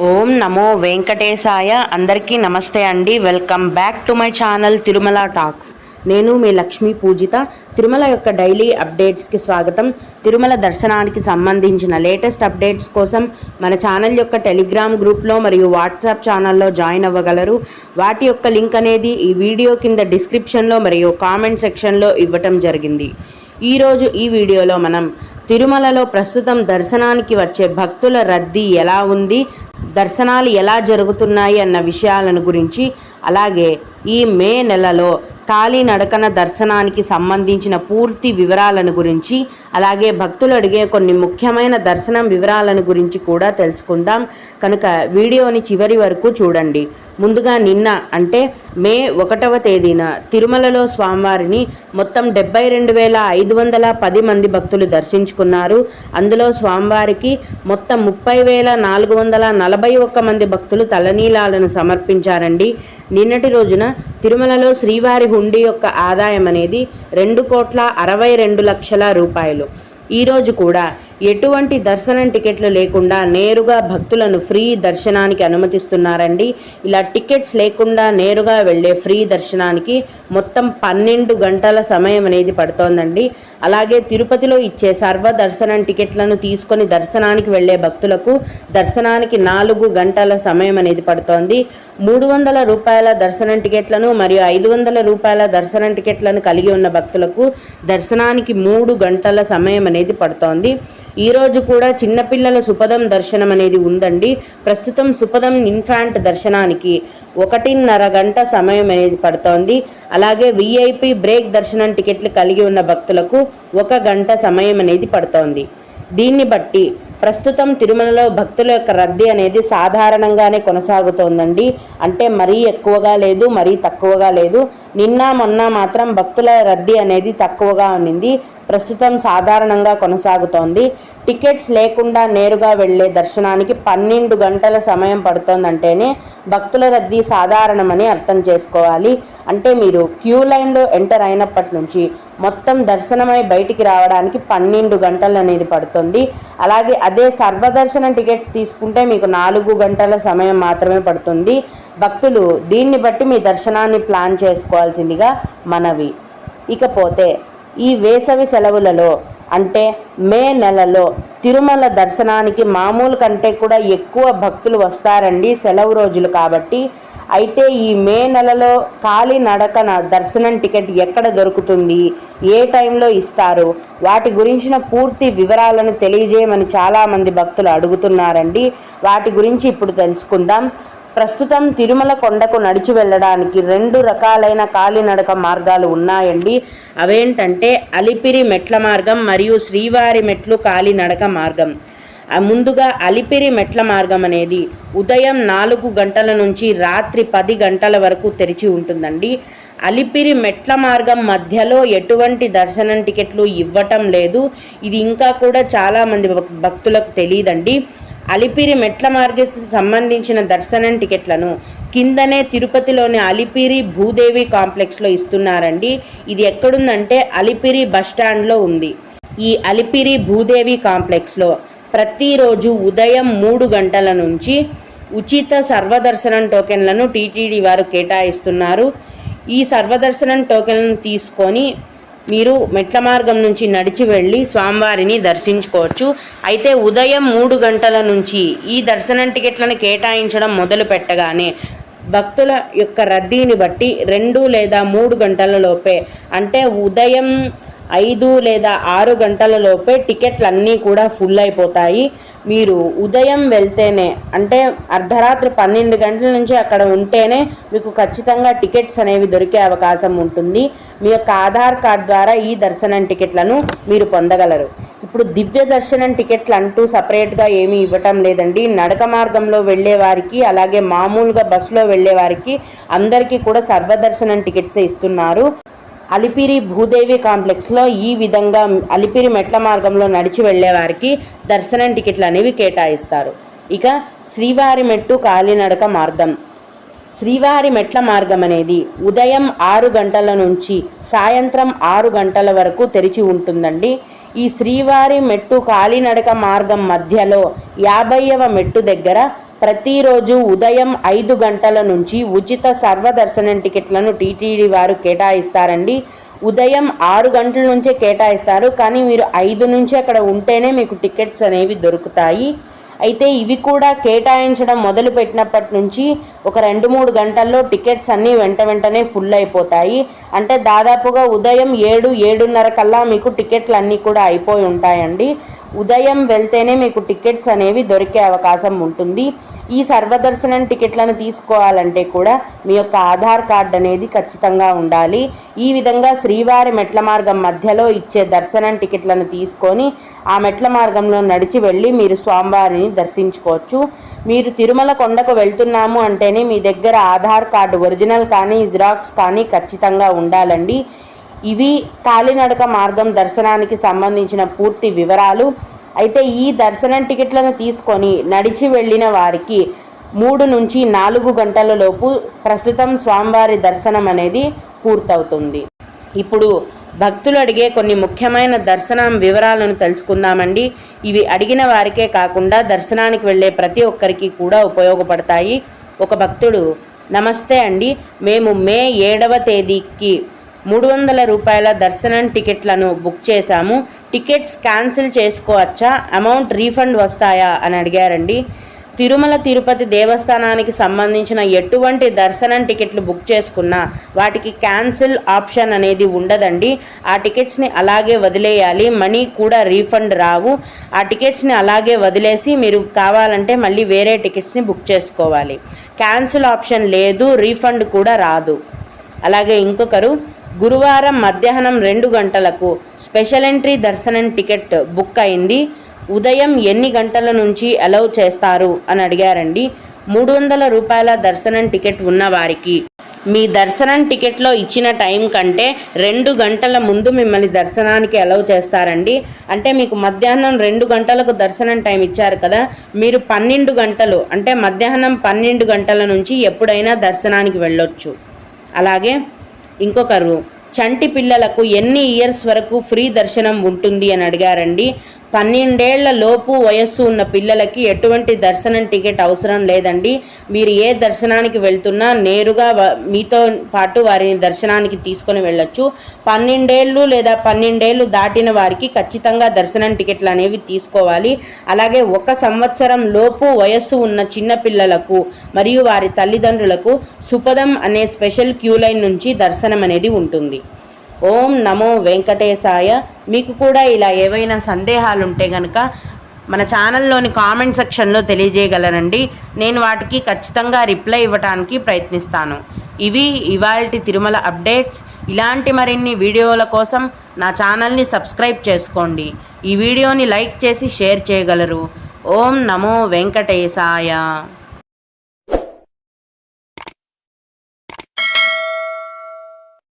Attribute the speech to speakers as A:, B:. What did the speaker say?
A: ఓం నమో వెంకటేశాయ. అందరికీ నమస్తే అండి. Welcome back to my channel Tirumala talks. నేను మీ లక్ష్మీ పూజిత. తిరుమల యొక్క డైలీ అప్డేట్స్కి స్వాగతం. తిరుమల దర్శనానికి సంబంధించిన లేటెస్ట్ అప్డేట్స్ కోసం మన ఛానల్ యొక్క టెలిగ్రామ్ గ్రూప్లో మరియు వాట్సాప్ ఛానల్లో జాయిన్ అవ్వగలరు. వాటి యొక్క లింక్ అనేది ఈ వీడియో కింద డిస్క్రిప్షన్లో మరియు కామెంట్ సెక్షన్లో ఇవ్వటం జరిగింది. ఈరోజు ఈ వీడియోలో మనం తిరుమలలో ప్రస్తుతం దర్శనానికి వచ్చే భక్తుల రద్దీ ఎలా ఉంది, దర్శనాలు ఎలా జరుగుతున్నాయి అన్న విషయాలను గురించి, అలాగే ఈ మే నెలలో కాలినడకన దర్శనానికి సంబంధించిన పూర్తి వివరాలను గురించి, అలాగే భక్తులు అడిగే కొన్ని ముఖ్యమైన దర్శనం వివరాలను గురించి కూడా తెలుసుకుందాం. కనుక వీడియోని చివరి వరకు చూడండి. ముందుగా నిన్న అంటే మే 1వ తేదీన తిరుమలలో స్వామివారిని మొత్తం 72,510 మంది భక్తులు దర్శించుకున్నారు. అందులో స్వామివారికి మొత్తం 30,441 మంది భక్తులు తలనీలాలను సమర్పించారండి. నిన్నటి రోజున తిరుమలలో శ్రీవారి హుండీ యొక్క ఆదాయం అనేది 2,62,00,000 రూపాయలు. ఈరోజు కూడా ఎటువంటి దర్శనం టికెట్లు లేకుండా నేరుగా భక్తులను ఫ్రీ దర్శనానికి అనుమతిస్తున్నారండి. ఇలా టికెట్స్ లేకుండా నేరుగా వెళ్ళే ఫ్రీ దర్శనానికి మొత్తం 12 గంటల సమయం అనేది పడుతోందండి. అలాగే తిరుపతిలో ఇచ్చే సర్వ దర్శనం టికెట్లను తీసుకొని దర్శనానికి వెళ్ళే భక్తులకు దర్శనానికి 4 గంటల సమయం అనేది పడుతోంది. 300 రూపాయల దర్శనం టికెట్లను మరియు 500 రూపాయల దర్శనం టికెట్లను కలిగి ఉన్న భక్తులకు దర్శనానికి 3 గంటల సమయం అనేది పడుతోంది. ఈరోజు కూడా చిన్నపిల్లల సుపదం దర్శనం అనేది ఉందండి. ప్రస్తుతం సుపదం ఇన్ఫాంట్ దర్శనానికి 1.5 గంట సమయం అనేది పడుతోంది. అలాగే విఐపి బ్రేక్ దర్శనం టికెట్లు కలిగి ఉన్న భక్తులకు 1 గంట సమయం అనేది పడుతోంది. దీన్ని బట్టి ప్రస్తుతం తిరుమలలో భక్తుల యొక్క రద్దీ అనేది సాధారణంగానే కొనసాగుతోందండి. అంటే మరీ ఎక్కువగా లేదు, మరీ తక్కువగా లేదు. నిన్న మొన్న మాత్రం భక్తుల రద్దీ అనేది తక్కువగా ఉన్నింది. ప్రస్తుతం సాధారణంగా కొనసాగుతోంది. టికెట్స్ లేకుండా నేరుగా వెళ్ళే దర్శనానికి 12 గంటల సమయం పడుతోందంటేనే భక్తుల రద్దీ సాధారణమని అర్థం చేసుకోవాలి. అంటే మీరు క్యూ లైన్లో ఎంటర్ అయినప్పటి నుంచి మొత్తం దర్శనమై బయటికి రావడానికి 12 గంటలు అనేది పడుతుంది. అలాగే అదే సర్వదర్శనం టికెట్స్ తీసుకుంటే మీకు 4 గంటల సమయం మాత్రమే పడుతుంది. భక్తులు దీన్ని బట్టి మీ దర్శనాన్ని ప్లాన్ చేసుకోవాల్సిందిగా మనవి. ఇకపోతే ఈ వేసవి సెలవులలో అంటే మే నెలలో తిరుమల దర్శనానికి మామూలు కంటే కూడా ఎక్కువ భక్తులు వస్తారండి, సెలవు రోజులు కాబట్టి. అయితే ఈ మే నెలలో కాలినడకన దర్శనం టికెట్ ఎక్కడ దొరుకుతుంది, ఏ టైంలో ఇస్తారు, వాటి గురించిన పూర్తి వివరాలను తెలియజేయమని చాలామంది భక్తులు అడుగుతున్నారండి. వాటి గురించి ఇప్పుడు తెలుసుకుందాం. ప్రస్తుతం తిరుమల కొండకు నడిచి వెళ్ళడానికి 2 రకాలైన కాలినడక మార్గాలు ఉన్నాయండి. అవేంటంటే అలిపిరి మెట్ల మార్గం మరియు శ్రీవారి మెట్లు కాలినడక మార్గం. ముందుగా అలిపిరి మెట్ల మార్గం అనేది ఉదయం 4 గంటల నుంచి రాత్రి 10 గంటల వరకు తెరిచి ఉంటుందండి. అలిపిరి మెట్ల మార్గం మధ్యలో ఎటువంటి దర్శనం టికెట్లు ఇవ్వటం లేదు. ఇది ఇంకా కూడా చాలామంది భక్తులకు తెలియదండి. అలిపిరి మెట్ల మార్గకి సంబంధించిన దర్శనం టికెట్లను కిందనే తిరుపతిలోని అలిపిరి భూదేవి కాంప్లెక్స్లో ఇస్తున్నారండి. ఇది ఎక్కడుందంటే అలిపిరి బస్టాండ్లో ఉంది. ఈ అలిపిరి భూదేవి కాంప్లెక్స్లో ప్రతిరోజు ఉదయం 3 గంటల నుంచి ఉచిత సర్వదర్శనం టోకెన్లను టీటీడీ వారు కేటాయిస్తున్నారు. ఈ సర్వదర్శనం టోకెన్లను తీసుకొని మీరు మెట్ల మార్గం నుంచి నడిచి వెళ్ళి స్వామివారిని దర్శించుకోవచ్చు. అయితే ఉదయం 3 గంటల నుంచి ఈ దర్శనం టికెట్లను కేటాయించడం మొదలు పెట్టగానే భక్తుల యొక్క రద్దీని బట్టి 2 లేదా 3 గంటల లోపే, అంటే ఉదయం 5 లేదా 6 గంటల లోపే టికెట్లన్నీ కూడా ఫుల్ అయిపోతాయి. మీరు ఉదయం వెళ్తేనే, అంటే అర్ధరాత్రి 12 గంటల నుంచి అక్కడ ఉంటేనే మీకు ఖచ్చితంగా టికెట్స్ అనేవి దొరికే అవకాశం ఉంటుంది. మీ యొక్క ఆధార్ కార్డ్ ద్వారా ఈ దర్శనం టికెట్లను మీరు పొందగలరు. ఇప్పుడు దివ్య దర్శనం టికెట్లు అంటూ సపరేట్గా ఏమీ ఇవ్వటం లేదండి. నడక మార్గంలో వెళ్ళే వారికి, అలాగే మామూలుగా బస్సులో వెళ్ళే వారికి అందరికీ కూడా సర్వదర్శనం టికెట్సే ఇస్తున్నారు. అలిపిరి భూదేవి కాంప్లెక్స్లో ఈ విధంగా అలిపిరి మెట్ల మార్గంలో నడిచి వెళ్ళే వారికి దర్శనం టికెట్లు అనేవి కేటాయిస్తారు. ఇక శ్రీవారి మెట్టు కాలినడక మార్గం. శ్రీవారి మెట్ల మార్గం అనేది ఉదయం 6 గంటల నుంచి సాయంత్రం 6 గంటల వరకు తెరిచి ఉంటుందండి. ఈ శ్రీవారి మెట్టు కాలినడక మార్గం మధ్యలో 50వ మెట్టు దగ్గర ప్రతిరోజు ఉదయం 5 గంటల నుంచి ఉచిత సర్వదర్శనం టికెట్లను టీటీడీ వారు కేటాయిస్తారండి. ఉదయం 6 గంటల నుంచే కేటాయిస్తారు, కానీ మీరు 5 నుంచి అక్కడ ఉంటేనే మీకు టికెట్స్ అనేవి దొరుకుతాయి. అయితే ఇవి కూడా కేటాయించడం మొదలుపెట్టినప్పటి నుంచి ఒక 2-3 గంటల్లో టికెట్స్ అన్నీ వెంటనే ఫుల్ అయిపోతాయి. అంటే దాదాపుగా ఉదయం 7-7:30 కల్లా మీకు టికెట్లు అన్నీ కూడా అయిపోయి ఉంటాయండి. ఉదయం వెళ్తేనే మీకు టికెట్స్ అనేవి దొరికే అవకాశం ఉంటుంది. ఈ సర్వదర్శనం టికెట్లను తీసుకోవాలంటే కూడా మీ యొక్క ఆధార్ కార్డ్ అనేది ఖచ్చితంగా ఉండాలి. ఈ విధంగా శ్రీవారి మెట్ల మార్గం మధ్యలో ఇచ్చే దర్శనం టికెట్లను తీసుకొని ఆ మెట్ల మార్గంలో నడిచి వెళ్ళి మీరు స్వామివారిని దర్శించుకోవచ్చు. మీరు తిరుమల కొండకు వెళ్తున్నాము అంటేనే మీ దగ్గర ఆధార్ కార్డు ఒరిజినల్ కానీ జిరాక్స్ కానీ ఖచ్చితంగా ఉండాలండి. ఇవి కాలినడక మార్గం దర్శనానికి సంబంధించిన పూర్తి వివరాలు. అయితే ఈ దర్శనం టికెట్లను తీసుకొని నడిచి వెళ్ళిన వారికి 3 నుంచి 4 గంటల లోపు ప్రస్తుతం స్వామివారి దర్శనం అనేది పూర్తవుతుంది. ఇప్పుడు భక్తులు అడిగే కొన్ని ముఖ్యమైన దర్శనం వివరాలను తెలుసుకుందామండి. ఇవి అడిగిన వారికే కాకుండా దర్శనానికి వెళ్ళే ప్రతి ఒక్కరికి కూడా ఉపయోగపడతాయి. ఒక భక్తుడు, నమస్తే అండి, మేము మే 7వ తేదీకి 300 రూపాయల దర్శనం టికెట్లను బుక్ చేశాము. టికెట్స్ క్యాన్సిల్ చేసుకోవచ్చా, అమౌంట్ రీఫండ్ వస్తాయా అని అడిగారండి. తిరుమల తిరుపతి దేవస్థానానికి సంబంధించిన ఎటువంటి దర్శనం టికెట్లు బుక్ చేసుకున్నా వాటికి క్యాన్సిల్ ఆప్షన్ అనేది ఉండదండి. ఆ టికెట్స్ని అలాగే వదిలేయాలి, మనీ కూడా రీఫండ్ రావు. ఆ టికెట్స్ని అలాగే వదిలేసి మీరు కావాలంటే మళ్ళీ వేరే టికెట్స్ని బుక్ చేసుకోవాలి. క్యాన్సిల్ ఆప్షన్ లేదు, రీఫండ్ కూడా రాదు. అలాగే ఇంకొకరు, గురువారం మధ్యాహ్నం 2 గంటలకు స్పెషల్ ఎంట్రీ దర్శనం టికెట్ బుక్ అయింది. ఉదయం ఎన్ని గంటల నుంచి అలౌ చేస్తారు అని అడిగారండి. 300 రూపాయల దర్శనం టికెట్ ఉన్నవారికి మీ దర్శనం టికెట్లో ఇచ్చిన టైం కంటే 2 గంటల ముందు మిమ్మల్ని దర్శనానికి అలౌ చేస్తారండి. అంటే మీకు మధ్యాహ్నం 2 గంటలకు దర్శనం టైం ఇచ్చారు కదా, మీరు 12 గంటలు అంటే మధ్యాహ్నం 12 గంటల నుంచి ఎప్పుడైనా దర్శనానికి వెళ్ళొచ్చు. అలాగే ఇంకొకరు, చంటి పిల్లలకు ఎన్ని ఇయర్స్ వరకు ఫ్రీ దర్శనం ఉంటుంది అని అడిగారండి. 12 ఏళ్ల లోపు వయస్సు ఉన్న పిల్లలకి ఎటువంటి దర్శనం టికెట్ అవసరం లేదండి. మీరు ఏ దర్శనానికి వెళ్తున్నా నేరుగా మీతో పాటు వారిని దర్శనానికి తీసుకొని వెళ్ళొచ్చు. 12 ఏళ్ళు లేదా 12 ఏళ్ళు దాటిన వారికి ఖచ్చితంగా దర్శనం టికెట్లు అనేవి తీసుకోవాలి. అలాగే 1 సంవత్సరం లోపు వయస్సు ఉన్న చిన్న పిల్లలకు మరియు వారి తల్లిదండ్రులకు సుపదం అనే స్పెషల్ క్యూ లైన్ నుంచి దర్శనం అనేది ఉంటుంది. ఓం నమో వెంకటేశాయ. మీకు కూడా ఇలా ఏవైనా సందేహాలు ఉంటే కనుక మన ఛానల్లోని కామెంట్ సెక్షన్లో తెలియజేయగలరండి. నేను వాటికి ఖచ్చితంగా రిప్లై ఇవ్వడానికి ప్రయత్నిస్తాను. ఇవి ఇవాల్టి తిరుమల అప్డేట్స్. ఇలాంటి మరిన్ని వీడియోల కోసం నా ఛానల్ని సబ్స్క్రైబ్ చేసుకోండి. ఈ వీడియోని లైక్ చేసి షేర్ చేయగలరు. ఓం నమో వెంకటేశాయ.